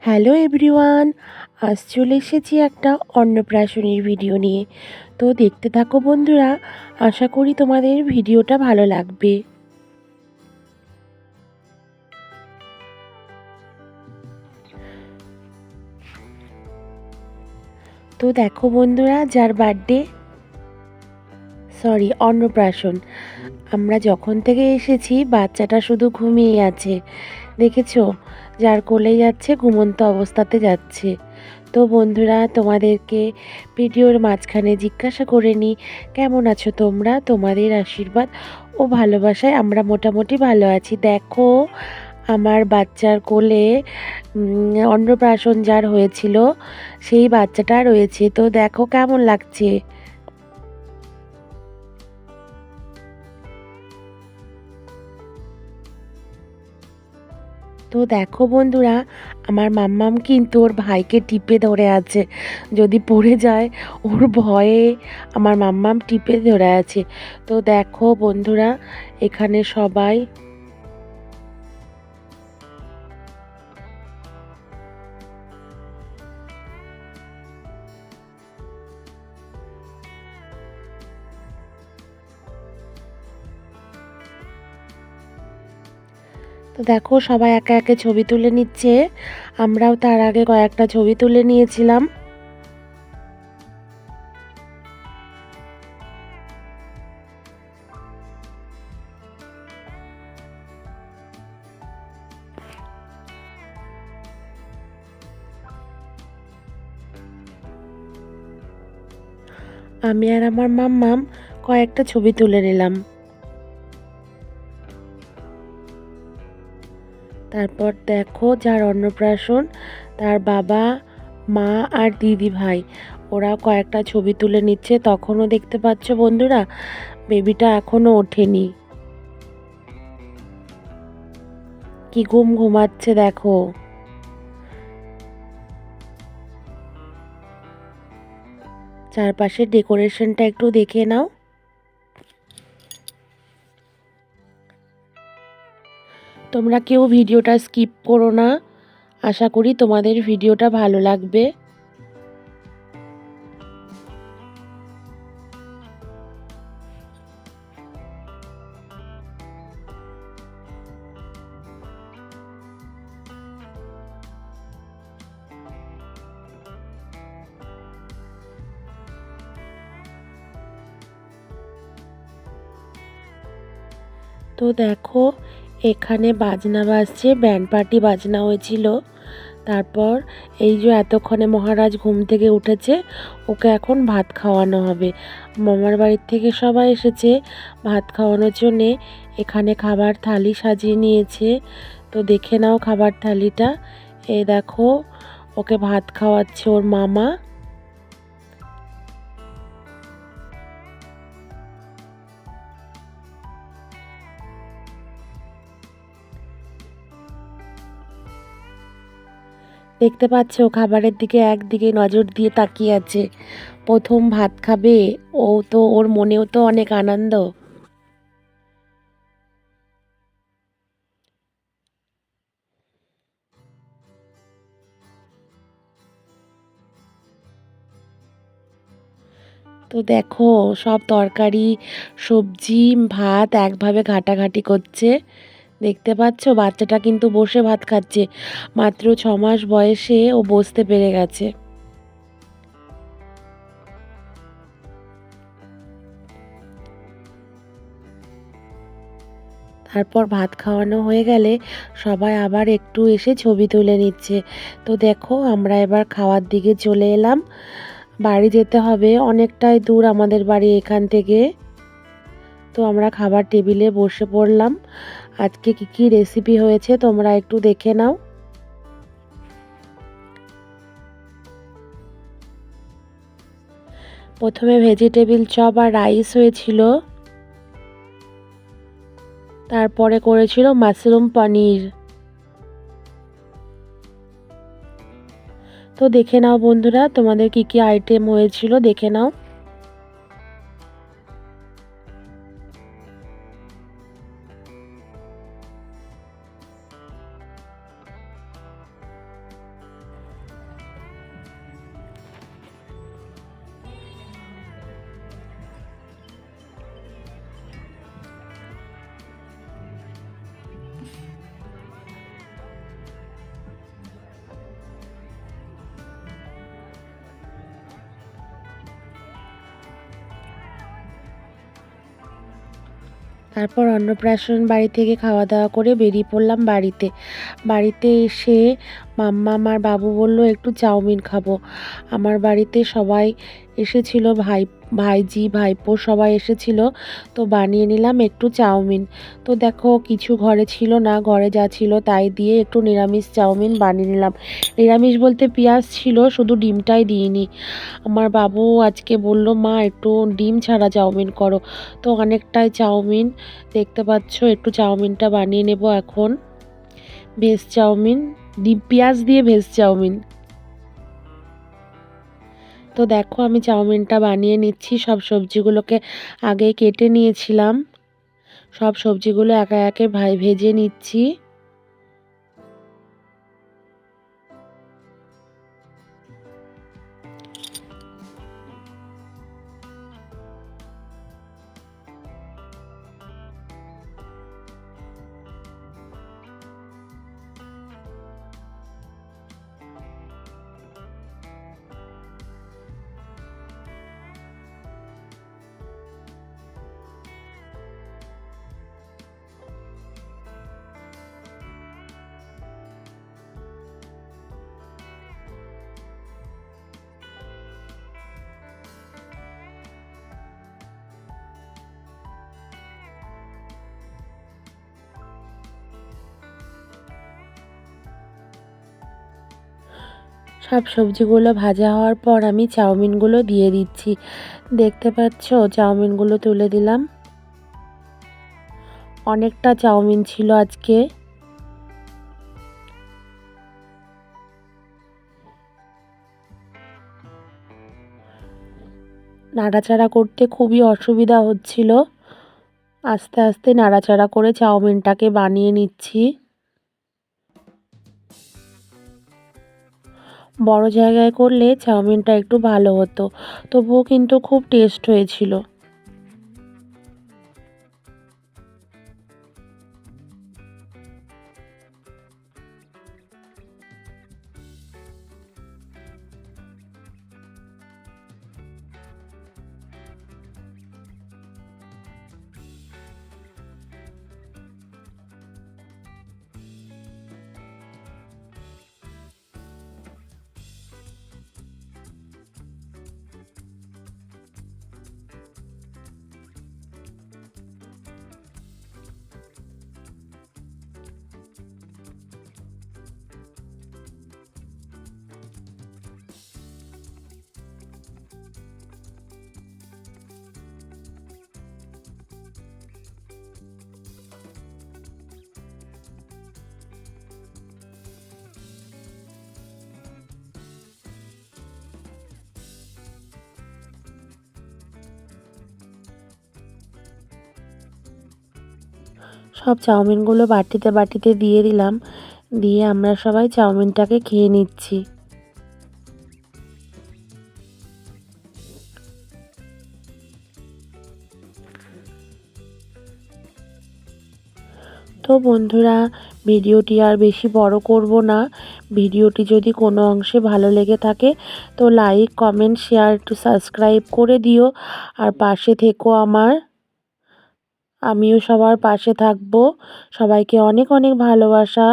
Hello everyone, আজ চলে এসেছি একটা অন্নপ্রাশনের ভিডিও নিয়ে। তো দেখতে থাকো বন্ধুরা, আশা করি তোমাদের ভিডিওটা ভালো লাগবে। তো দেখো বন্ধুরা, যার বার্থডে অন্নপ্রাশন, আমরা যখন থেকে এসেছি বাচ্চাটা শুধু ঘুমিয়ে আছে। দেখেছো, যার কোলে যাচ্ছে ঘুমন্ত অবস্থাতে যাচ্ছে। তো বন্ধুরা, তোমাদেরকে ভিডিওর মাঝখানে জিজ্ঞাসা করে নিই, কেমন আছো তোমরা? তোমাদের আশীর্বাদ ও ভালোবাসায় আমরা মোটামুটি ভালো আছি। দেখো, আমার বাচ্চার কোলে অন্নপ্রাশন যার হয়েছিল সেই বাচ্চাটা রয়েছে। তো দেখো কেমন লাগছে। তো দেখো বন্ধুরা, আমার মাম্মাম কিন্তু ওর ভাইকে টিপে ধরে আছে, যদি পড়ে যায় ওর ভয়ে আমার মাম্মাম টিপে ধরে আছে। তো দেখো বন্ধুরা, এখানে সবাই তো দেখো সবাই একে একে ছবি তুলে নিচ্ছে। আমরাও তার আগে কয়েকটা ছবি তুলে নিয়েছিলাম। আমি আর আমার মাম্মাম কয়েকটা ছবি তুলে নিলাম। তারপর দেখো, যার অন্নপ্রাশন তার বাবা, মা আর দিদি ভাই ওরা কয়েকটা ছবি তুলে নিচ্ছে। তখনও দেখতে পাচ্ছ বন্ধুরা, বেবিটা এখনো ওঠেনি, কি ঘুমাচ্ছে দেখো। চারপাশের ডেকোরেশনটা একটু দেখে নাও। তোমরা কেউ ভিডিওটা স্কিপ করো না, আশা করি তোমাদের ভিডিওটা ভালো লাগবে। তো দেখো, এখানে বাজনা বাজছে, ব্যান্ড পার্টি বাজনা হয়েছিল। তারপর এই যে এতক্ষণে মহারাজ ঘুম থেকে উঠেছে, ওকে এখন ভাত খাওয়ানো হবে। মামার বাড়ির থেকে সবাই এসেছে ভাত খাওয়ানোর জন্যে। এখানে খাবার থালি সাজিয়ে নিয়েছে। তো দেখে নাও খাবার থালিটা। এই দেখো, ওকে ভাত খাওয়াচ্ছে ওর মামা। দেখতে পাচ্ছ খাবারের দিকে একদিকে নজর দিয়ে তাকিয়ে আছে, প্রথম ভাত খাবে ও, তো ওর মনেও তো অনেক আনন্দ। তো দেখো, সব তরকারি, সবজি, ভাত একভাবে ঘাটাঘাটি করছে। দেখতে পাচ্ছ বাচ্চাটা কিন্তু বসে ভাত খাচ্ছে, মাত্র 6 মাস বয়সে ও বসতে পেরে গেছে। তারপর ভাত খাওয়ানো হয়ে গেলে সবাই আবার একটু এসে ছবি তুলে নিচ্ছে। তো দেখো, আমরা এবার খাওয়ার দিকে চলে এলাম। বাড়ি যেতে হবে, অনেকটাই দূর আমাদের বাড়ি এখান থেকে। তো আমরা খাবার টেবিলে বসে পড়লাম। আজকে কি কি রেসিপি হয়েছে তোমরা একটু দেখে নাও। প্রথমে ভেজিটেবিল চপ আর রাইস হয়েছিল, তারপরে করেছিল মাশরুম পনির। তো দেখে নাও বন্ধুরা, তোমাদের কি কি আইটেম হয়েছিল দেখে নাও। তারপর অন্নপ্রাশন বাড়ি থেকে খাওয়া দাওয়া করে বেরিয়ে পড়লাম বাড়িতে। বাড়িতে এসে মাম্মাম আর বাবু বলল একটু চাউমিন খাবো। আমার বাড়িতে সবাই এসেছিল, ভাইজি ভাইপো সবাই এসেছিল, তো বানিয়ে নিলাম একটু চাউমিন। তো দেখো কিছু ঘরে ছিল না, ঘরে যা ছিল তাই দিয়ে একটু নিরামিষ চাউমিন বানিয়ে নিলাম। নিরামিষ বলতে পেঁয়াজ ছিল, শুধু ডিমটাই দিইনি। আমার বাবু আজকে বলল মা একটু ডিম ছাড়া চাউমিন করো। তো অনেকটাই চাউমিন দেখতে পাচ্ছ, একটু চাউমিনটা বানিয়ে নেব এখন। ভেজ চাউমিন, ডিম পেঁয়াজ দিয়ে ভেজ চাউমিন। তো দেখো আমি চাউমিনটা বানিয়ে নিচ্ছি। সব সবজিগুলোকে আগে কেটে নিয়েছিলাম, সব সবজিগুলো একে একে ভেজে নিচ্ছি। সব সবজিগুলো ভাজা হওয়ার পর আমি চাউমিনগুলো দিয়ে দিচ্ছি। দেখতে পাচ্ছ চাউমিনগুলো তুলে দিলাম। অনেকটা চাউমিন ছিল আজকে। নাড়াচাড়া করতে খুবই অসুবিধা হচ্ছিল। আস্তে আস্তে নাড়াচাড়া করে চাউমিনটাকে বানিয়ে নিচ্ছি। বড় জায়গায় করলে চাউমিনটা একটু ভালো হতো, তবুও কিন্তু খুব টেস্ট হয়েছিল। সব চাউমিনগুলো বাটিতে বাটিতে দিয়ে দিলাম, দিয়ে আমরা সবাই চাউমিনটাকে খেয়ে নিচ্ছি। তো বন্ধুরা, ভিডিওটি আর বেশি বড় করব না। ভিডিওটি যদি কোনো অংশে ভালো লেগে থাকে তো লাইক কমেন্ট শেয়ার একটু সাবস্ক্রাইব করে দিও, আর পাশে থেকো আমার। আমিও সবার পাশে থাকবো। সবাইকে অনেক অনেক ভালোবাসা।